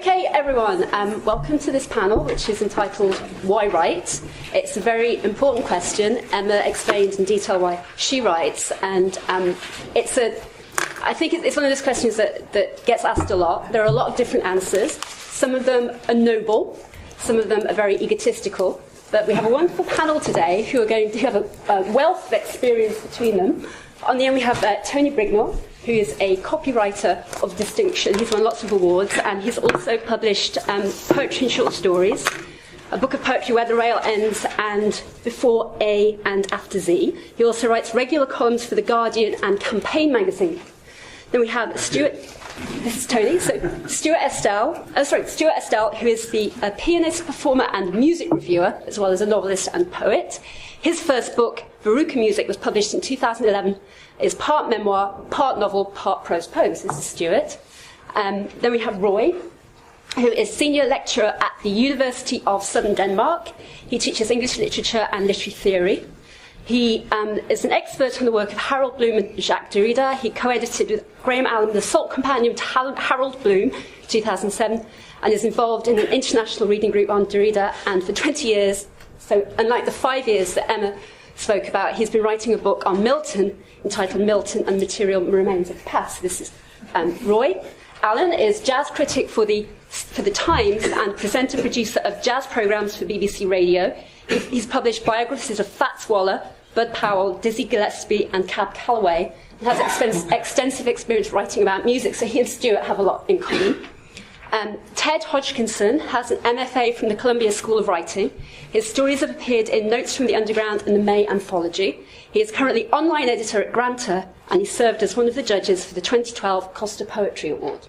Okay, everyone, welcome to this panel, which is entitled Why Write? It's a very important question. Emma explained in detail why she writes, and I think it's one of those questions that gets asked a lot. There are a lot of different answers. Some of them are noble, some of them are very egotistical, but we have a wonderful panel today who are going to have a wealth of experience between them. On the end, we have Tony Brignull, who is a copywriter of distinction. He's won lots of awards, and he's also published poetry and short stories, a book of poetry, Where the Rail Ends, and Before A and After Z. He also writes regular columns for The Guardian and Campaign magazine. Then we have Stuart. This is Tony. So Stuart Estell, who is the pianist, performer, and music reviewer, as well as a novelist and poet. His first book, Veruca Music, was published in 2011. It's part memoir, part novel, part prose poems. This is Stuart. Then we have Roy, who is senior lecturer at the University of Southern Denmark. He teaches English literature and literary theory. He is an expert on the work of Harold Bloom and Jacques Derrida. He co-edited with Graham Alyn The Salt Companion to Harold Bloom, 2007, and is involved in an international reading group on Derrida. And for 20 years, so unlike the 5 years that Emma spoke about, he's been writing a book on Milton entitled Milton and Material Remains of the Past. This is Roy. Alyn is jazz critic for the Times and presenter producer of jazz programmes for BBC Radio. He's published biographies of Fats Waller, Bud Powell, Dizzy Gillespie and Cab Calloway, and has extensive experience writing about music, so he and Stuart have a lot in common. Ted Hodgkinson has an MFA from the Columbia School of Writing. His stories have appeared in Notes from the Underground and the May Anthology. He is currently online editor at Granta, and he served as one of the judges for the 2012 Costa Poetry Award.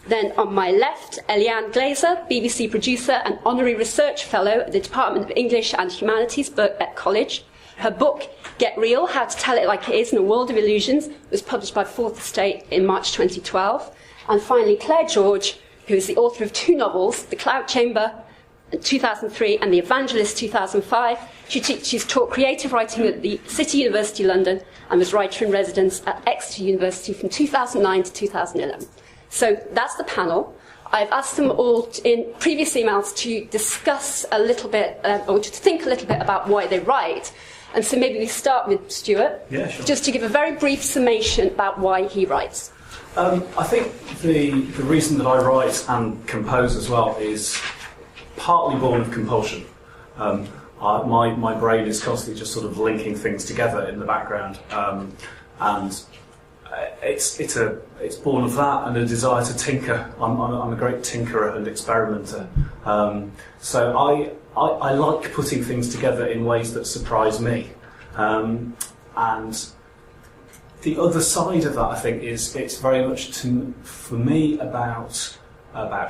Then on my left, Eliane Glaser, BBC producer and honorary research fellow at the Department of English and Humanities, Birkbeck College. Her book, Get Real, How to Tell It Like It Is in a World of Illusions, was published by Fourth Estate in March 2012. And finally, Clare George, who is the author of 2 novels, The Cloud Chamber, 2003, and The Evangelist, 2005. She's taught creative writing at the City University London and was writer-in-residence at Exeter University from 2009 to 2011. So that's the panel. I've asked them all in previous emails to discuss a little bit, or to think a little bit about why they write. And so maybe we start with Stuart, just to give a very brief summation about why he writes. I think the reason that I write and compose as well is partly born of compulsion. My brain is constantly just sort of linking things together in the background, and it's born of that and a desire to tinker. I'm a great tinkerer and experimenter, so I like putting things together in ways that surprise me, and the other side of that, I think, is it's very much for me about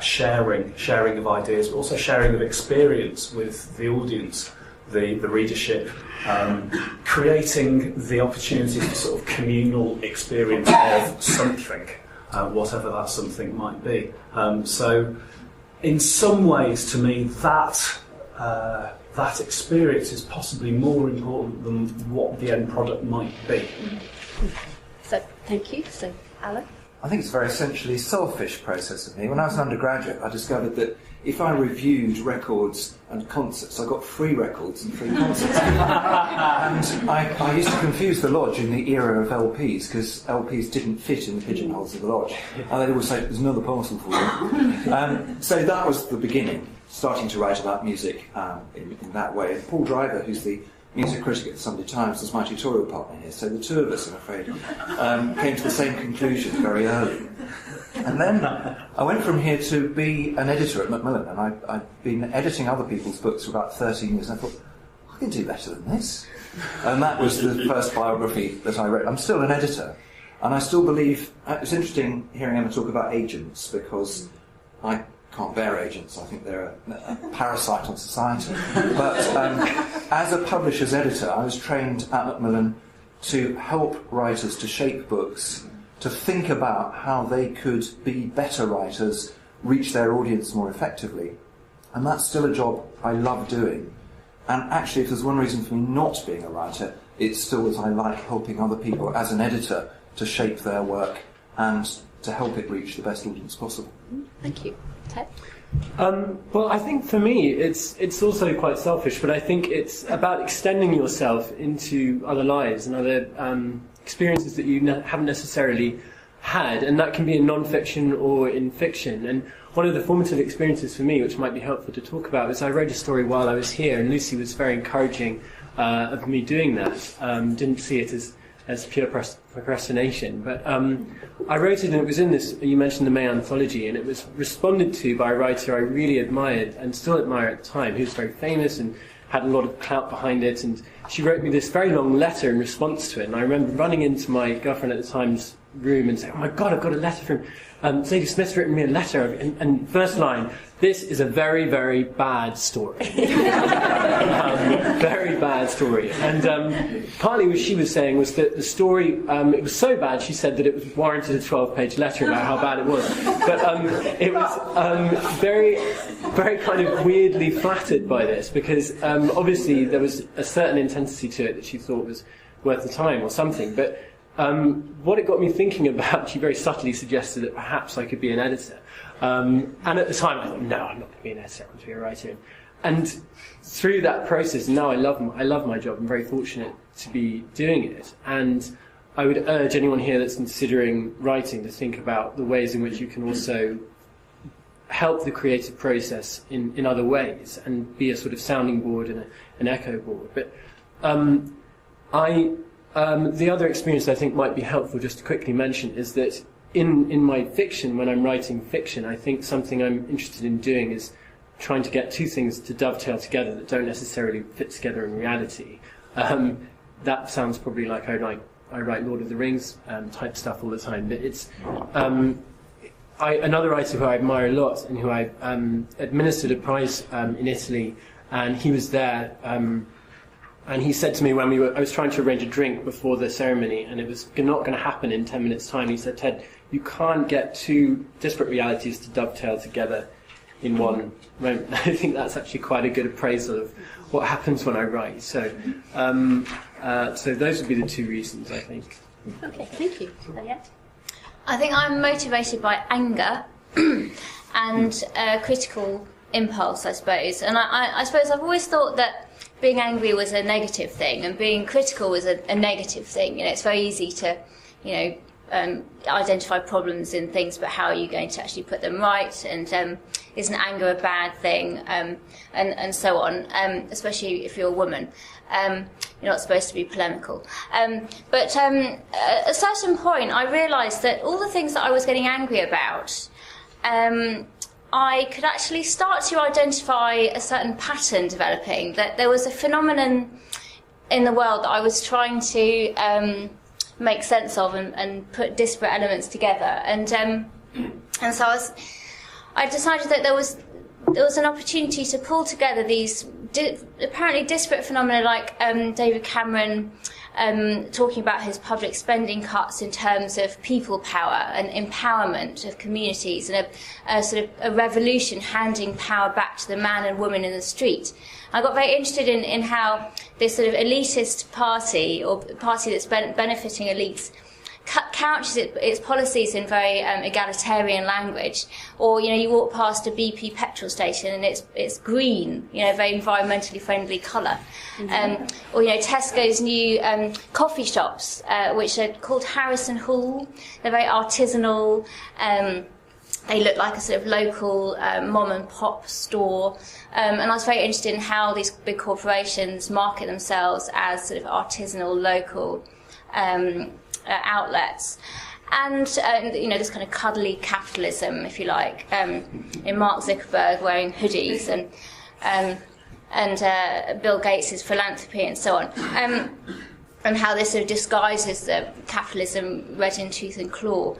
sharing of ideas, but also sharing of experience with the audience, the readership, creating the opportunity for sort of communal experience of something, whatever that something might be. So, in some ways, to me, that experience is possibly more important than what the end product might be. So, thank you. So, Alyn? I think it's a very essentially selfish process of me. When I was an undergraduate, I discovered that if I reviewed records and concerts, I got free records and free concerts. And I used to confuse the lodge in the era of LPs, because LPs didn't fit in the pigeonholes of the lodge. And they'd always say, there's another parcel for you. So that was the beginning, starting to write about music in that way. And Paul Driver, who's the music critic at the Sunday Times, was my tutorial partner here. So the two of us, I'm afraid, came to the same conclusion very early. And then I went from here to be an editor at Macmillan, and I'd been editing other people's books for about 13 years, and I thought, I can do better than this. And that was the first biography that I wrote. I'm still an editor, and I still believe... It's interesting hearing Emma talk about agents, because I can't bear agents. I think they're a parasite on society. But as a publisher's editor, I was trained at Macmillan to help writers to shape books, to think about how they could be better writers, reach their audience more effectively. And that's still a job I love doing. And actually, if there's one reason for me not being a writer, it's still that I like helping other people as an editor to shape their work and to help it reach the best audience possible. Thank you. Ted? Well, I think for me it's also quite selfish, but I think it's about extending yourself into other lives and other experiences that you haven't necessarily had, and that can be in non-fiction or in fiction. And one of the formative experiences for me, which might be helpful to talk about, is I wrote a story while I was here, and Lucy was very encouraging of me doing that. Didn't see it as pure procrastination, but I wrote it, and it was in this, you mentioned the May anthology, and it was responded to by a writer I really admired and still admire at the time, who was very famous and had a lot of clout behind it, and she wrote me this very long letter in response to it, and I remember running into my girlfriend at the time's room and saying, "Oh my God, I've got a letter from Zadie Smith's written me a letter," and first line, "This is a very, very bad story." Very bad story. And partly what she was saying was that the story, it was so bad, she said, that it was warranted a 12-page letter about how bad it was. But it was very, very kind of weirdly flattered by this, because obviously there was a certain intensity to it that she thought was worth the time or something. But what it got me thinking about, she very subtly suggested that perhaps I could be an editor. And at the time I thought, no, I'm not going to be an editor, I'm going to be a writer. And through that process, now I love my job. I'm very fortunate to be doing it. And I would urge anyone here that's considering writing to think about the ways in which you can also help the creative process in other ways and be a sort of sounding board and an echo board. But the other experience I think might be helpful just to quickly mention is that in my fiction, when I'm writing fiction, I think something I'm interested in doing is trying to get two things to dovetail together that don't necessarily fit together in reality. That sounds probably like I write Lord of the Rings type stuff all the time, but it's another writer who I admire a lot and who I administered a prize in Italy, and he was there. And he said to me when I was trying to arrange a drink before the ceremony, and it was not going to happen in 10 minutes' time. He said, "Ted, you can't get two disparate realities to dovetail together in one moment." I think that's actually quite a good appraisal of what happens when I write. So, so those would be the two reasons, I think. Okay, thank you. Eliane? I think I'm motivated by anger and critical impulse, I suppose. And I suppose I've always thought that being angry was a negative thing, and being critical was a negative thing. You know, it's very easy to, identify problems in things, but how are you going to actually put them right? And isn't anger a bad thing? And so on. Especially if you're a woman, you're not supposed to be polemical. But at a certain point, I realised that all the things that I was getting angry about, I could actually start to identify a certain pattern developing, that there was a phenomenon in the world that I was trying to make sense of and put disparate elements together. And so I decided that there was an opportunity to pull together these apparently disparate phenomena, like David Cameron talking about his public spending cuts in terms of people power and empowerment of communities, and a sort of a revolution handing power back to the man and woman in the street. I got very interested in how this sort of elitist party, or party that's benefiting elites, couches its policies in very egalitarian language. Or, you walk past a BP petrol station and it's green, very environmentally friendly colour. Or, Tesco's new coffee shops, which are called Harrison Hall. They're very artisanal. They look like a sort of local mom and pop store. And I was very interested in how these big corporations market themselves as sort of artisanal, local outlets. And, this kind of cuddly capitalism, if you like, in Mark Zuckerberg wearing hoodies and Bill Gates' philanthropy and so on. And how this sort of disguises the capitalism red in tooth and claw.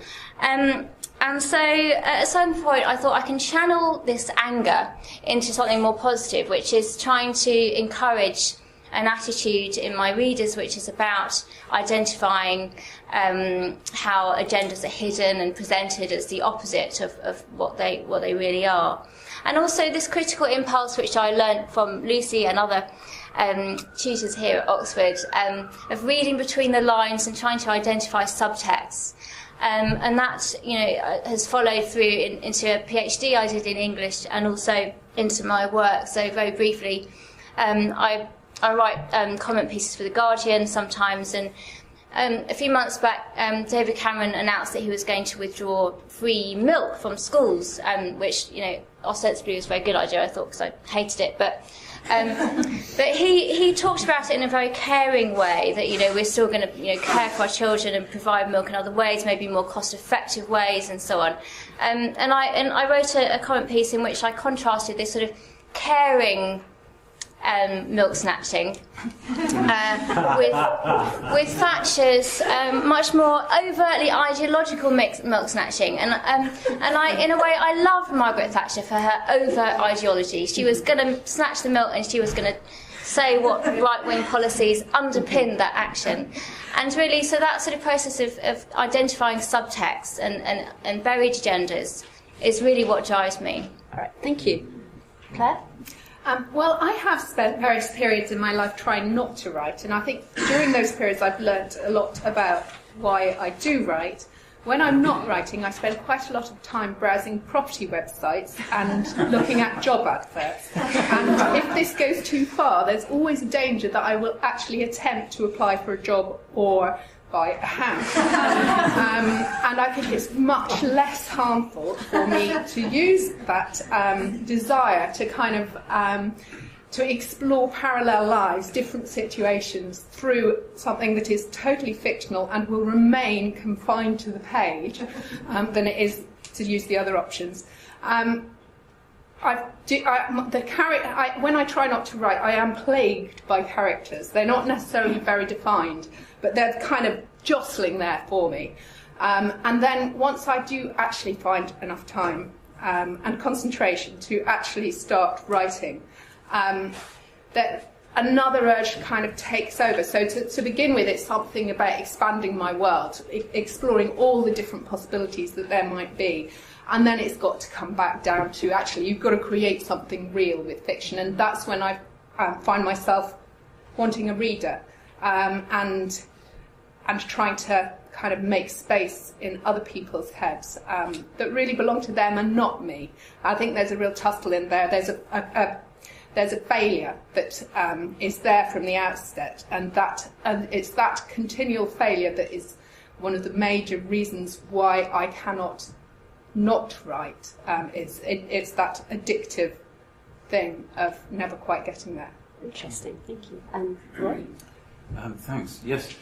And so at a certain point I thought I can channel this anger into something more positive, which is trying to encourage an attitude in my readers which is about identifying how agendas are hidden and presented as the opposite of what they really are. And also this critical impulse which I learned from Lucy and other tutors here at Oxford, of reading between the lines and trying to identify subtexts. And that, has followed through into a PhD I did in English and also into my work. So very briefly, I write comment pieces for The Guardian sometimes, and a few months back, David Cameron announced that he was going to withdraw free milk from schools, which, ostensibly was a very good idea, I thought, because I hated it. But he talked about it in a very caring way, that, we're still going to, care for our children and provide milk in other ways, maybe more cost-effective ways, and so on. And I wrote a comment piece in which I contrasted this sort of caring milk snatching with Thatcher's much more overtly ideological milk snatching, and I, in a way, I love Margaret Thatcher for her overt ideology. She was going to snatch the milk, and she was going to say what right-wing policies underpin that action. And really, so that sort of process of identifying subtext and buried agendas is really what drives me. All right, thank you. Claire? Well, I have spent various periods in my life trying not to write, and I think during those periods I've learnt a lot about why I do write. When I'm not writing, I spend quite a lot of time browsing property websites and looking at job adverts. And if this goes too far, there's always a danger that I will actually attempt to apply for a job or buy a house. And I think it's much less harmful for me to use that desire to kind of to explore parallel lives, different situations, through something that is totally fictional and will remain confined to the page than it is to use the other options. When I try not to write, I am plagued by characters. They're not necessarily very defined, but they're kind of jostling there for me. And then once I do actually find enough time and concentration to actually start writing, that another urge kind of takes over. So to begin with, it's something about expanding my world, exploring all the different possibilities that there might be. And then it's got to come back down to, actually, you've got to create something real with fiction. And that's when I find myself wanting a reader and trying to kind of make space in other people's heads that really belong to them and not me. I think there's a real tussle in there. There's a failure that is there from the outset, and it's that continual failure that is one of the major reasons why I cannot not write. It's that addictive thing of never quite getting there. Interesting, thank you. Roy? Thanks. Yes.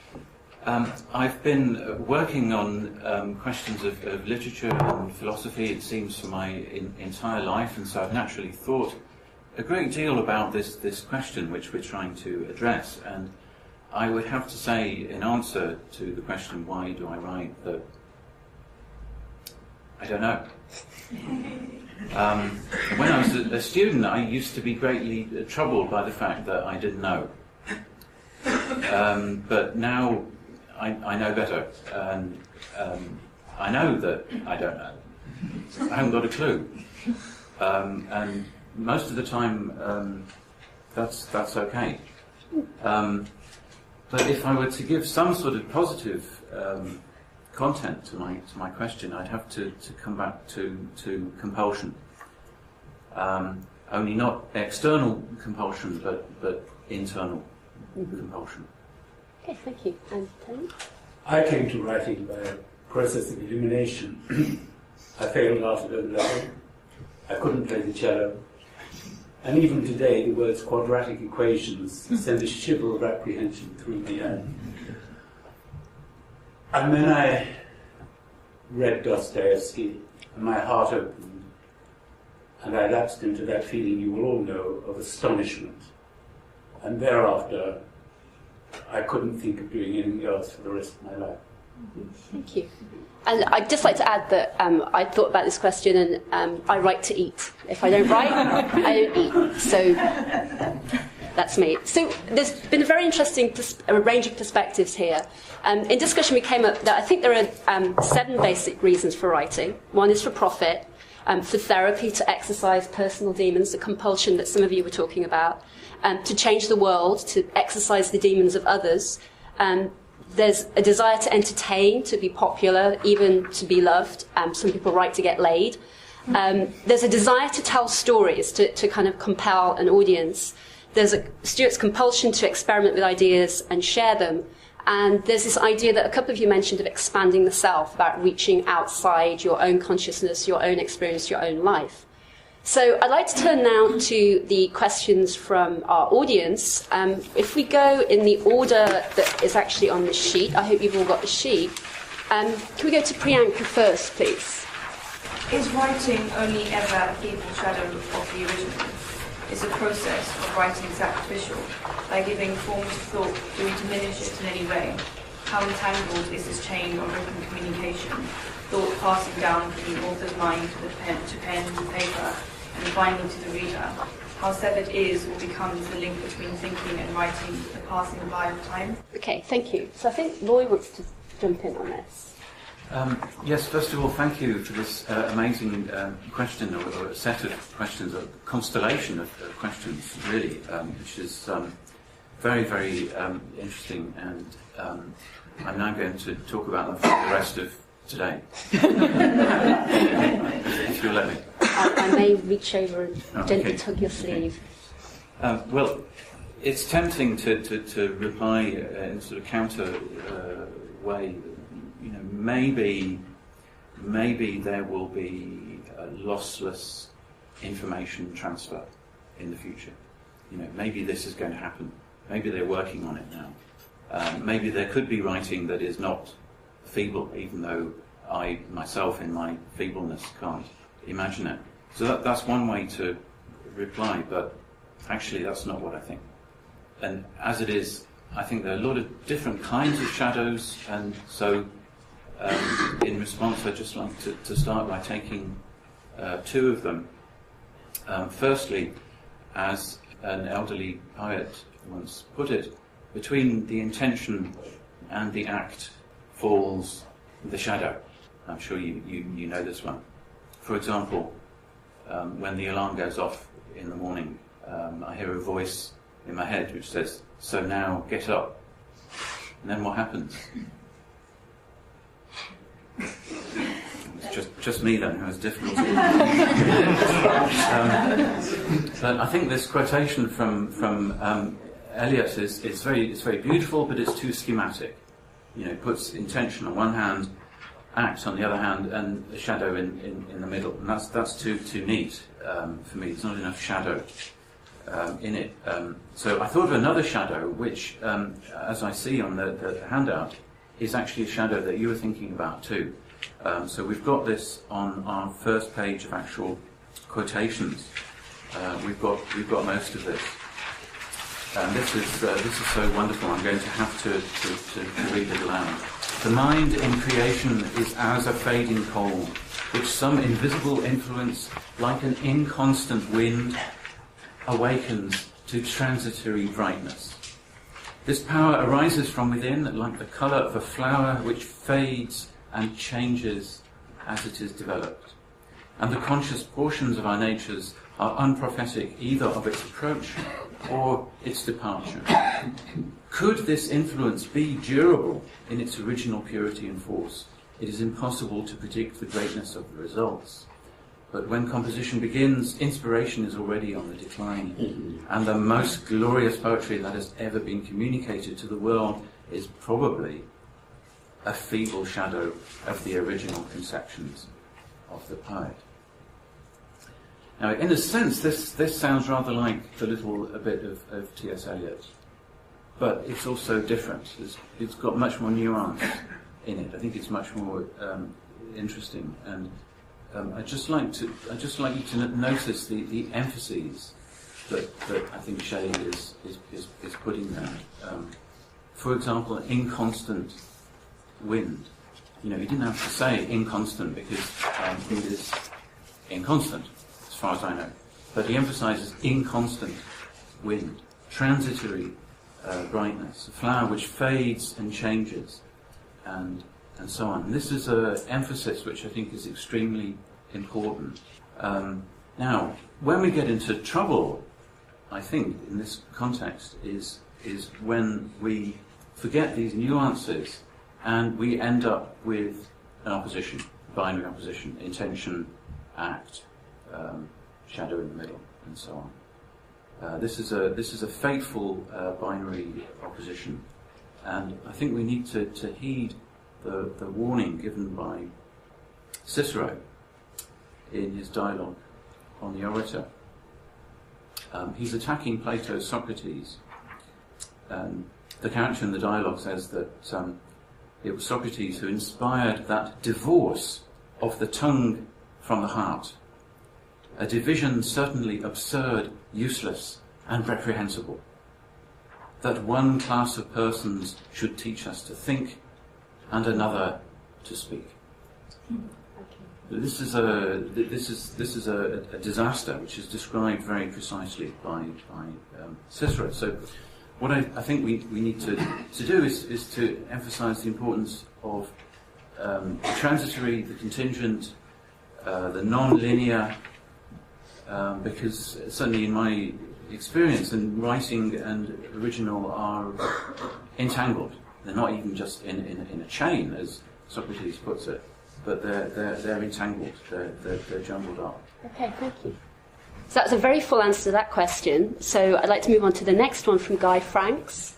I've been working on questions of literature and philosophy, it seems, for my entire life, and so I've naturally thought a great deal about this question which we're trying to address. And I would have to say, in answer to the question, why do I write, that I don't know. When I was a student, I used to be greatly troubled by the fact that I didn't know. But now I know better, and I know that I don't know. I haven't got a clue, and most of the time that's okay. But if I were to give some sort of positive content to my question, I'd have to come back to compulsion. Only not external compulsion, but internal compulsion. Okay, thank you. And Tony? I came to writing by a process of elimination. I failed after the level. I couldn't play the cello. And even today, the words quadratic equations send a shiver of apprehension through me. And then I read Dostoevsky, and my heart opened, and I lapsed into that feeling you will all know of astonishment. And thereafter, I couldn't think of doing anything else for the rest of my life. Thank you. And I'd just like to add that I thought about this question, and I write to eat. If I don't write, I don't eat. So that's me. So there's been a very interesting range of perspectives here. In discussion, we came up that I think there are 7 basic reasons for writing. One is for profit, for therapy, to exercise personal demons, the compulsion that some of you were talking about, to change the world, to exercise the demons of others, There's a desire to entertain, to be popular, even to be loved. Some people write to get laid. There's a desire to tell stories, to kind of compel an audience. There's Stuart's compulsion to experiment with ideas and share them. And there's this idea that a couple of you mentioned of expanding the self, about reaching outside your own consciousness, your own experience, your own life. So I'd like to turn now to the questions from our audience. If we go in the order that is actually on the sheet, I hope you've all got the sheet. Can we go to Priyanka first, please? Is writing only ever a feeble shadow of the original? Is the process of writing sacrificial? By giving form to thought, do we diminish it in any way? How entangled is this chain of written communication? Thought passing down from the author's mind to pen to paper, and finally to the reader. How severed is or becomes the link between thinking and writing, the passing by of time? Okay, thank you. So I think Roy wants to jump in on this. Yes, first of all, thank you for this amazing question, or a set of questions, a constellation of questions, really, which is very, very interesting, and I'm now going to talk about them for the rest of today. If you'll let me. I may reach over and gently tug your sleeve. Well, it's tempting to reply in sort of counter way. You know, maybe there will be a lossless information transfer in the future. You know, maybe this is going to happen. Maybe they're working on it now. Maybe there could be writing that is not feeble, even though I myself, in my feebleness, can't imagine it. So that's one way to reply, but actually that's not what I think. And as it is, I think there are a lot of different kinds of shadows, and so in response, I'd just like to start by taking two of them. Firstly, as an elderly poet once put it, between the intention and the act falls the shadow. I'm sure you know this one. For example, when the alarm goes off in the morning, I hear a voice in my head which says, "So now get up." And then what happens? It's just me then who has difficulty. But I think this quotation from Eliot is very beautiful, but it's too schematic. You know, it puts intention on one hand, act on the other hand, and a shadow in the middle, and that's too neat for me. There's not enough shadow in it. So I thought of another shadow, which, as I see on the handout, is actually a shadow that you were thinking about too. So we've got this on our first page of actual quotations. We've got most of this. And this is so wonderful. I'm going to have to read it aloud. The mind in creation is as a fading coal, which some invisible influence, like an inconstant wind, awakens to transitory brightness. This power arises from within, like the colour of a flower which fades and changes as it is developed. And the conscious portions of our natures are unprophetic either of its approach or its departure. Could this influence be durable in its original purity and force? It is impossible to predict the greatness of the results. But when composition begins, inspiration is already on the decline. And the most glorious poetry that has ever been communicated to the world is probably a feeble shadow of the original conceptions of the poet. Now, in a sense, this sounds rather like a bit of T.S. Eliot, but it's also different. It's got much more nuance in it. I think it's much more interesting, and I'd just like you to notice the emphases that I think Shelley is putting there. For example, inconstant wind. You know, he didn't have to say inconstant because wind is inconstant, as far as I know. But he emphasises inconstant wind, transitory brightness, a flower which fades and changes, and so on. And this is an emphasis which I think is extremely important. Now, when we get into trouble, I think, in this context, is when we forget these nuances, and we end up with an opposition, binary opposition, intention, act, shadow in the middle, and so on. This is a fateful binary opposition, and I think we need to heed the warning given by Cicero in his dialogue on the orator. He's attacking Plato's Socrates. The character in the dialogue says that it was Socrates who inspired that divorce of the tongue from the heart, a division certainly absurd, useless, and reprehensible, that one class of persons should teach us to think and another to speak. This is a disaster which is described very precisely by Cicero. So what I think we need to do is to emphasise the importance of the transitory, the contingent, the non-linear, because certainly in my experience, and writing and original are entangled. They're not even just in a chain, as Socrates puts it, but they're entangled. They're jumbled up. Okay, thank you. So that's a very full answer to that question. So I'd like to move on to the next one from Guy Franks.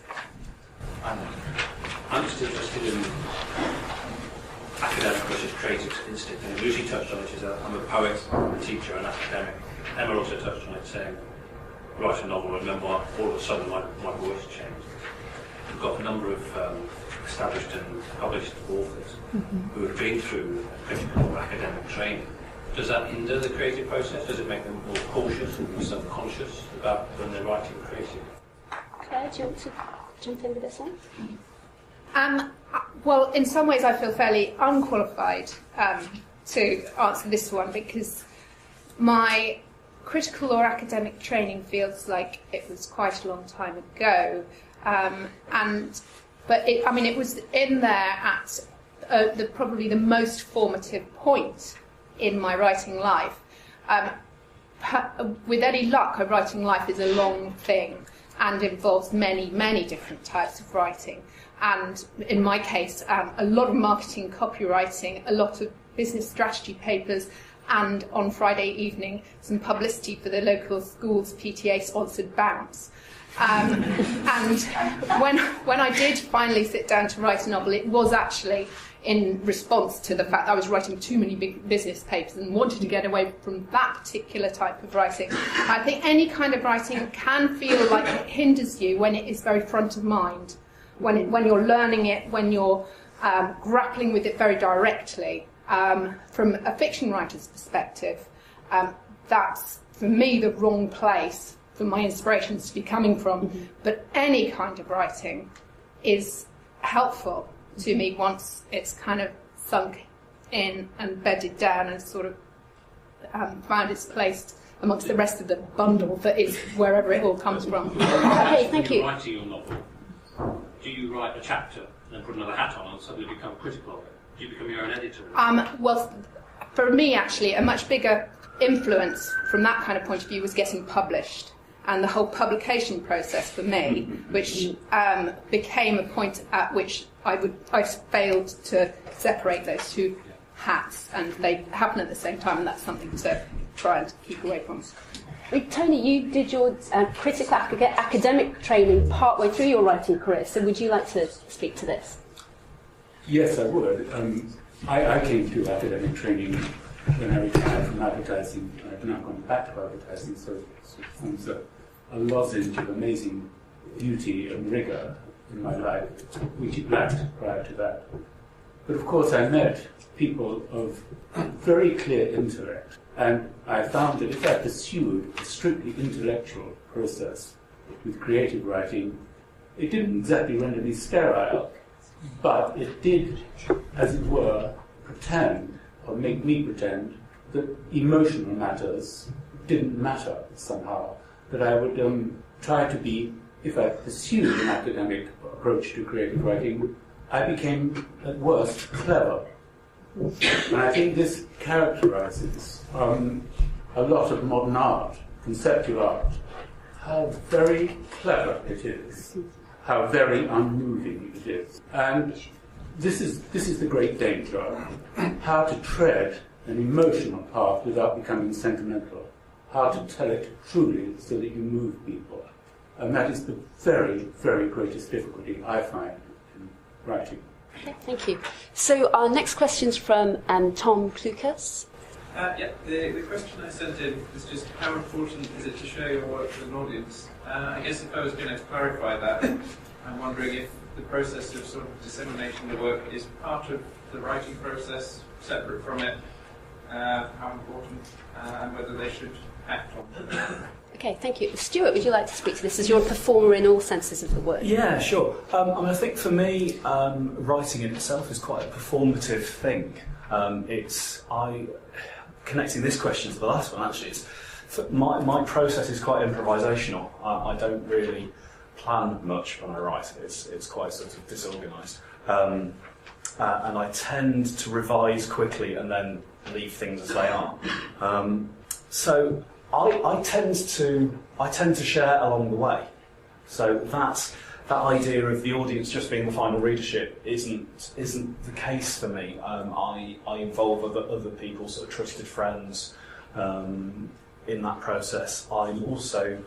I'm just interested in academic versus creative instinct. And Lucy touched on it. She said, I'm a poet, I'm a teacher, an academic. Emma also touched on it, saying, write a novel or a memoir, all of a sudden my voice changed. We've got a number of established and published authors who have been through critical or academic training. Does that hinder the creative process? Does it make them more cautious and more subconscious about when they're writing creative? Clare, do you want to jump in with this one? Well, in some ways I feel fairly unqualified to answer this one, because my critical or academic training feels like it was quite a long time ago. But it was in there at probably the most formative point in my writing life. With any luck, a writing life is a long thing and involves many, many different types of writing. And in my case, a lot of marketing, copywriting, a lot of business strategy papers, and on Friday evening, some publicity for the local school's PTA-sponsored bounce. And when I did finally sit down to write a novel, it was actually in response to the fact that I was writing too many big business papers and wanted to get away from that particular type of writing. I think any kind of writing can feel like it hinders you when it is very front of mind, when you're learning it, when you're grappling with it very directly. From a fiction writer's perspective, that's, for me, the wrong place for my inspirations to be coming from. But any kind of writing is helpful to me once it's kind of sunk in and bedded down and sort of found its place amongst the rest of the bundle that is wherever it all comes from. Okay, thank you. When you're writing your novel, do you write a chapter and then put another hat on and suddenly become critical of it? Do you become your own editor? Well, for me, actually, a much bigger influence from that kind of point of view was getting published, and the whole publication process for me, which became a point at which I failed to separate those two hats, and they happen at the same time, and that's something to try and keep away from. Tony, you did your critical academic training partway through your writing career, so would you like to speak to this? Yes, I would. I came to academic training when I retired from advertising. I've now gone back to advertising, so it forms a lozenge of amazing beauty and rigour in my life, which it lacked prior to that. But of course I met people of very clear intellect, and I found that if I pursued a strictly intellectual process with creative writing, it didn't exactly render me sterile, but it did, as it were, pretend, or make me pretend, that emotional matters didn't matter somehow. That I would try to be, if I pursued an academic approach to creative writing, I became, at worst, clever. And I think this characterizes a lot of modern art, conceptual art, how very clever it is, how very unmoving it is. And this is the great danger, how to tread an emotional path without becoming sentimental, how to tell it truly so that you move people. And that is the very, very greatest difficulty I find in writing. Okay, thank you. So our next question's from Tom Klukas. The question I sent in is just how important is it to share your work with an audience? I guess if I was going to clarify that, I'm wondering if the process of sort of disseminating the work is part of the writing process, separate from it, how important, and whether they should act on it. Okay, thank you. Stuart, would you like to speak to this as you're a performer in all senses of the word? Yeah, sure. I think for me, writing in itself is quite a performative thing. Connecting this question to the last one, actually, my process is quite improvisational. I don't really plan much when I write. It's quite sort of disorganised. And I tend to revise quickly and then leave things as they are. So I tend to share along the way. So that idea of the audience just being the final readership isn't the case for me. I involve other people, sort of trusted friends, in that process. I'm also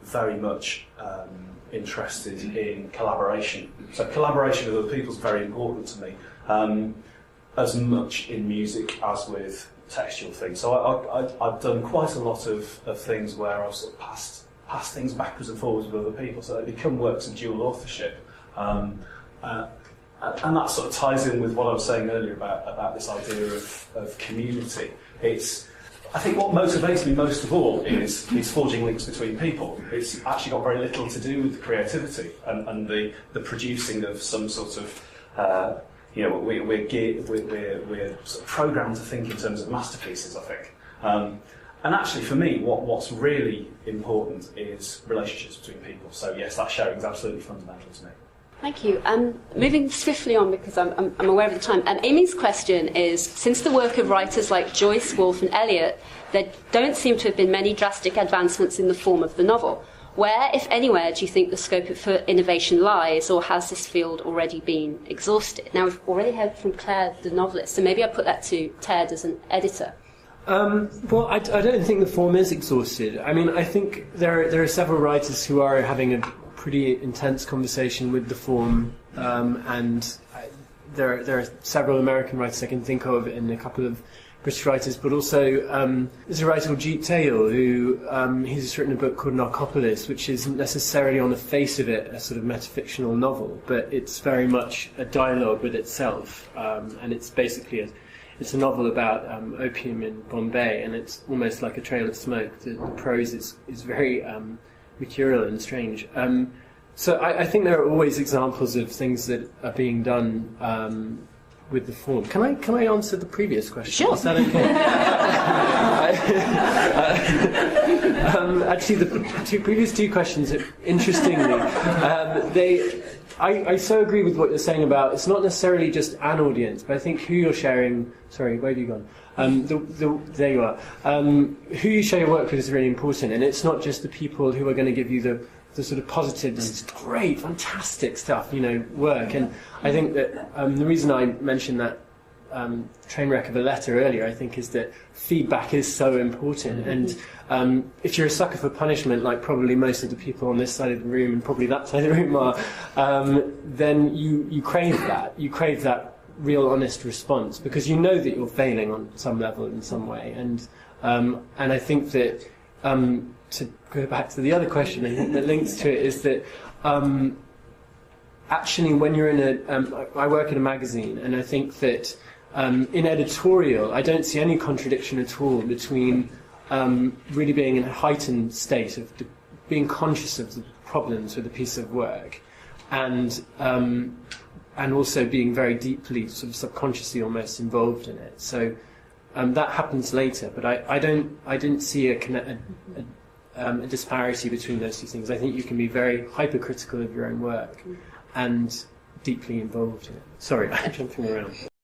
very much interested in collaboration. So collaboration with other people is very important to me, as much in music as with textual things. So I've done quite a lot of things where I've sort of passed things backwards and forwards with other people, so they become works of dual authorship. And that sort of ties in with what I was saying earlier about this idea of community. I think what motivates me most of all is forging links between people. It's actually got very little to do with the creativity and the producing of some sort of we're sort of programmed to think in terms of masterpieces, I think. And actually, for me, what's really important is relationships between people. So yes, that sharing is absolutely fundamental to me. Thank you. Moving swiftly on, because I'm aware of the time. Amy's question is, since the work of writers like Joyce, Woolf and Eliot, there don't seem to have been many drastic advancements in the form of the novel. Where, if anywhere, do you think the scope for innovation lies, or has this field already been exhausted? Now, we've already heard from Clare, the novelist, so maybe I put that to Ted as an editor. Well, I don't think the form is exhausted. I mean, I think there are several writers who are having a pretty intense conversation with the form, and there are several American writers I can think of, and a couple of British writers, but also there's a writer called Jeet Thayil who he's written a book called Narcopolis, which isn't necessarily on the face of it a sort of metafictional novel, but it's very much a dialogue with itself, and it's basically it's a novel about opium in Bombay, and it's almost like a trail of smoke. The prose is very mercurial and strange. So I think there are always examples of things that are being done with the form. Can I answer the previous question? Sure. Is that okay? Actually, the previous two questions, interestingly, I so agree with what you're saying about it's not necessarily just an audience, but I think who you're sharing. Sorry, where have you gone? There you are. Who you share your work with is really important, and it's not just the people who are going to give you the sort of positive, this is great, fantastic stuff, work. And I think that the reason I mentioned that train wreck of a letter earlier, I think, is that feedback is so important. And if you're a sucker for punishment, like probably most of the people on this side of the room and probably that side of the room are, then you crave that. You crave that real, honest response because you know that you're failing on some level in some way. And I think that to go back to the other question, I think that links to it is that actually when you're in I work in a magazine, and I think that in editorial I don't see any contradiction at all between really being in a heightened state of being conscious of the problems with a piece of work and also being very deeply, sort of subconsciously almost involved in it. So that happens later, but I didn't see a disparity between those two things. I think you can be very hypercritical of your own work and deeply involved in it. Sorry, I'm jumping around.